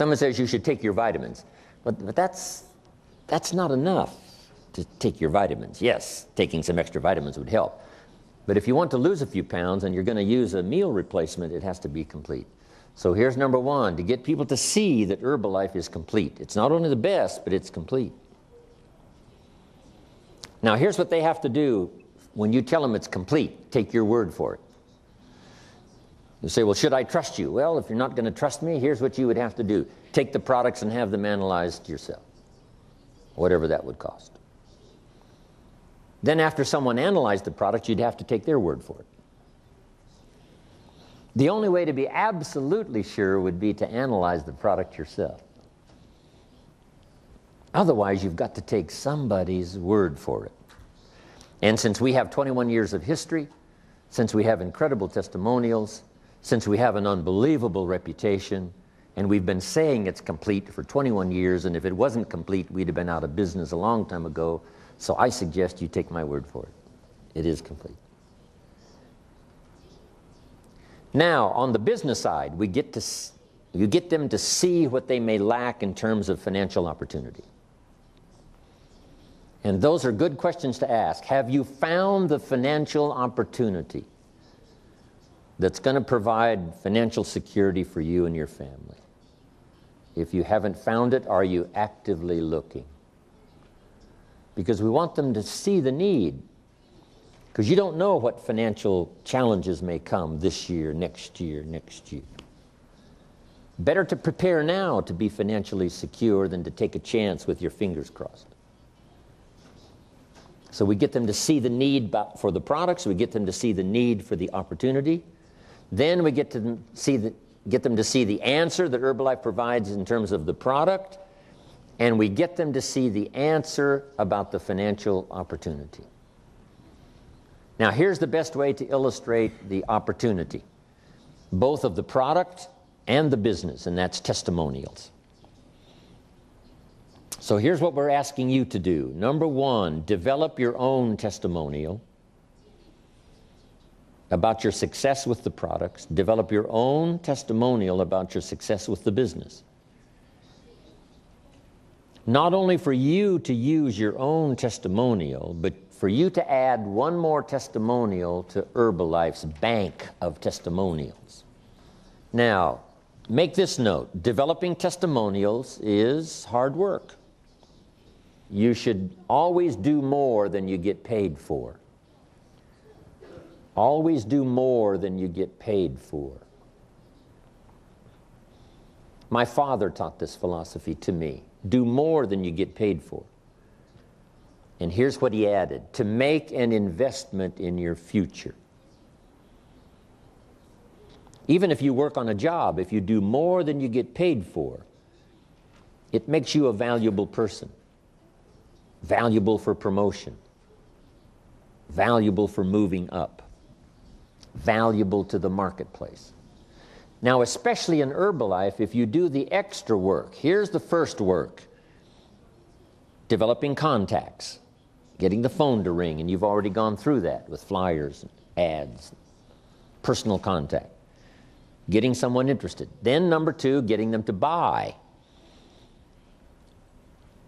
Someone says you should take your vitamins, but that's not enough to take your vitamins. Yes, taking some extra vitamins would help. But if you want to lose a few pounds and you're going to use a meal replacement, it has to be complete. So here's number one, to get people to see that Herbalife is complete. It's not only the best, but it's complete. Now here's what they have to do when you tell them it's complete. Take your word for it. You say, well, should I trust you? Well, if you're not going to trust me, here's what you would have to do. Take the products and have them analyzed yourself, whatever that would cost. Then after someone analyzed the product, you'd have to take their word for it. The only way to be absolutely sure would be to analyze the product yourself. Otherwise, you've got to take somebody's word for it. And since we have 21 years of history, since we have incredible testimonials, since we have an unbelievable reputation, and we've been saying it's complete for 21 years, and if it wasn't complete, we'd have been out of business a long time ago. So I suggest you take my word for it. It is complete. Now, on the business side, you get them to see what they may lack in terms of financial opportunity. And those are good questions to ask. Have you found the financial opportunity that's going to provide financial security for you and your family? If you haven't found it, are you actively looking? Because we want them to see the need. Because you don't know what financial challenges may come this year, next year. Better to prepare now to be financially secure than to take a chance with your fingers crossed. So we get them to see the need for the products, we get them to see the need for the opportunity. Then we get them to see the answer that Herbalife provides in terms of the product, and we get them to see the answer about the financial opportunity. Now here's the best way to illustrate the opportunity, both of the product and the business, and that's testimonials. So here's what we're asking you to do. Number one, develop your own testimonial about your success with the products. Develop your own testimonial about your success with the business. Not only for you to use your own testimonial, but for you to add one more testimonial to Herbalife's bank of testimonials. Now, make this note. Developing testimonials is hard work. You should always do more than you get paid for. Always do more than you get paid for. My father taught this philosophy to me. Do more than you get paid for. And here's what he added: to make an investment in your future. Even if you work on a job, if you do more than you get paid for, it makes you a valuable person. Valuable for promotion. Valuable for moving up. Valuable to the marketplace. Now, especially in Herbalife, if you do the extra work, here's the first work. Developing contacts. Getting the phone to ring, and you've already gone through that with flyers, and ads, personal contact. Getting someone interested. Then number two, getting them to buy.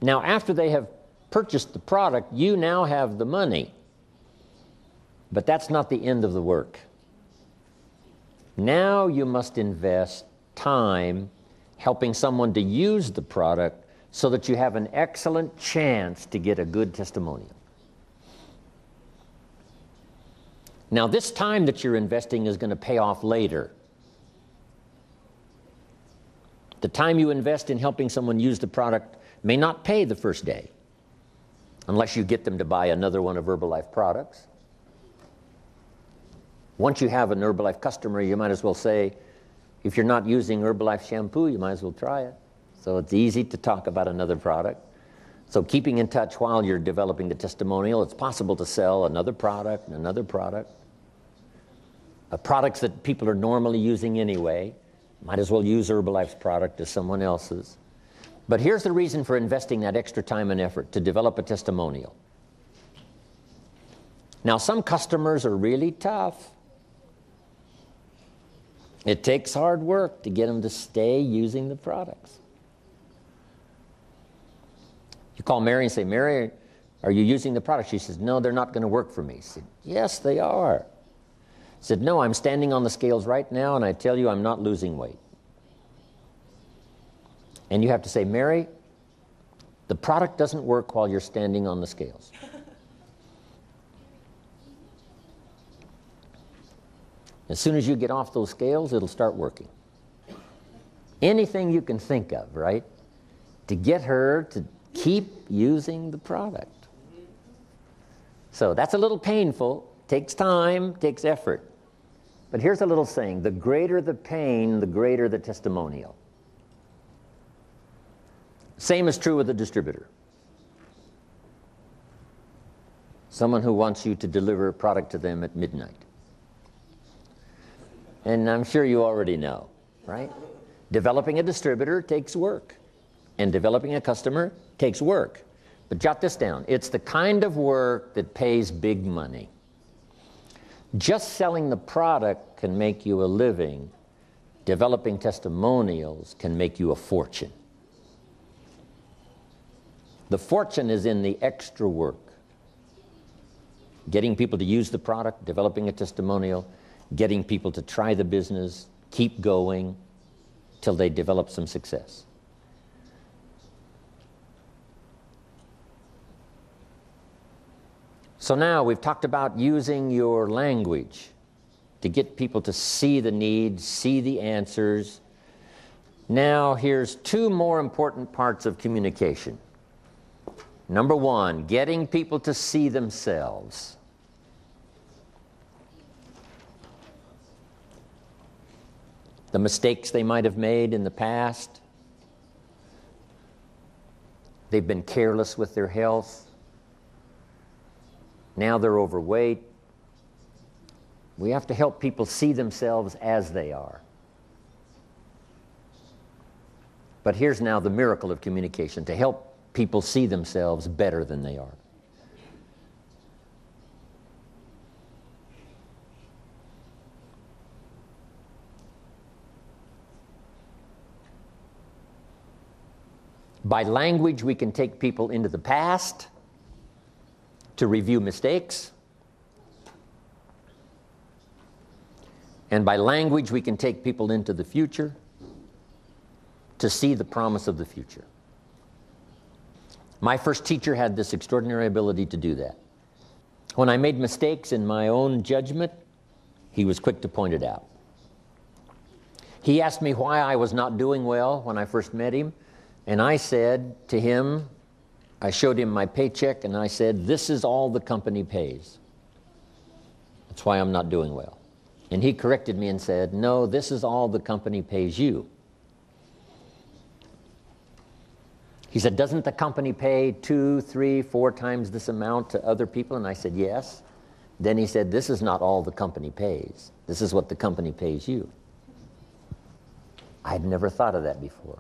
Now, after they have purchased the product, you now have the money. But that's not the end of the work. Now you must invest time helping someone to use the product so that you have an excellent chance to get a good testimonial. Now, this time that you're investing is going to pay off later. The time you invest in helping someone use the product may not pay the first day, unless you get them to buy another one of Herbalife products. Once you have an Herbalife customer, you might as well say, if you're not using Herbalife shampoo, you might as well try it. So it's easy to talk about another product. So keeping in touch while you're developing the testimonial, it's possible to sell another product and another product. Products that people are normally using anyway. Might as well use Herbalife's product as someone else's. But here's the reason for investing that extra time and effort, to develop a testimonial. Now, some customers are really tough. It takes hard work to get them to stay using the products. You call Mary and say, Mary, are you using the product? She says, no, they're not going to work for me. He said, yes, they are. He said, no, I'm standing on the scales right now, and I tell you I'm not losing weight. And you have to say, Mary, the product doesn't work while you're standing on the scales. As soon as you get off those scales, it'll start working. Anything you can think of, right? To get her to keep using the product. So that's a little painful, takes time, takes effort. But here's a little saying, the greater the pain, the greater the testimonial. Same is true with a distributor. Someone who wants you to deliver a product to them at midnight. And I'm sure you already know, right? Developing a distributor takes work, and developing a customer takes work. But jot this down. It's the kind of work that pays big money. Just selling the product can make you a living. Developing testimonials can make you a fortune. The fortune is in the extra work. Getting people to use the product, developing a testimonial, getting people to try the business, keep going till they develop some success. So now we've talked about using your language to get people to see the needs, see the answers. Now here's two more important parts of communication. Number one, getting people to see themselves. The mistakes they might have made in the past. They've been careless with their health. Now they're overweight. We have to help people see themselves as they are. But here's now the miracle of communication, to help people see themselves better than they are. By language, we can take people into the past to review mistakes. And by language, we can take people into the future to see the promise of the future. My first teacher had this extraordinary ability to do that. When I made mistakes in my own judgment, he was quick to point it out. He asked me why I was not doing well when I first met him. And I said to him, I showed him my paycheck, and I said, this is all the company pays. That's why I'm not doing well. And he corrected me and said, no, this is all the company pays you. He said, doesn't the company pay 2, 3, 4 times this amount to other people? And I said, yes. Then he said, this is not all the company pays. This is what the company pays you. I had never thought of that before.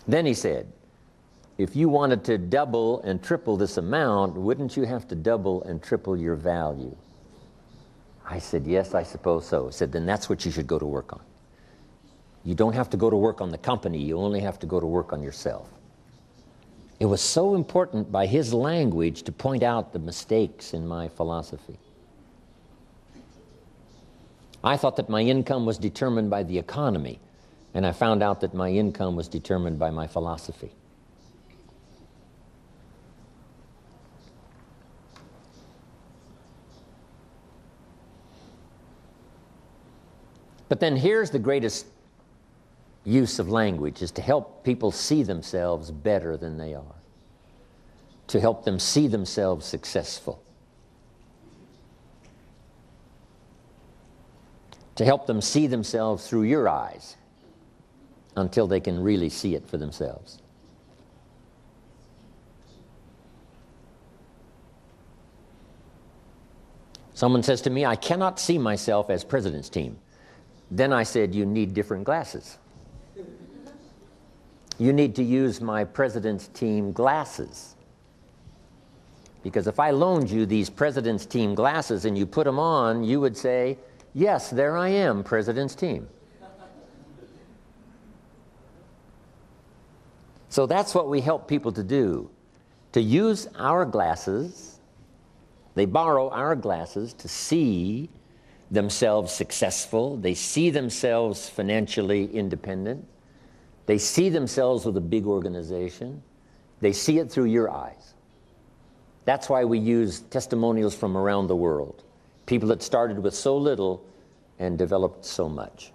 Then he said, if you wanted to double and triple this amount, wouldn't you have to double and triple your value? I said, yes, I suppose so. He said, then that's what you should go to work on. You don't have to go to work on the company, you only have to go to work on yourself. It was so important by his language to point out the mistakes in my philosophy. I thought that my income was determined by the economy, and I found out that my income was determined by my philosophy. But then here's the greatest use of language, is to help people see themselves better than they are, to help them see themselves successful, to help them see themselves through your eyes until they can really see it for themselves. Someone says to me, I cannot see myself as president's team. Then I said, you need different glasses. You need to use my president's team glasses. Because if I loaned you these President's Team glasses and you put them on, you would say, yes, there I am, President's Team. So that's what we help people to do, to use our glasses. They borrow our glasses to see themselves successful. They see themselves financially independent. They see themselves with a big organization. They see it through your eyes. That's why we use testimonials from around the world. People that started with so little and developed so much.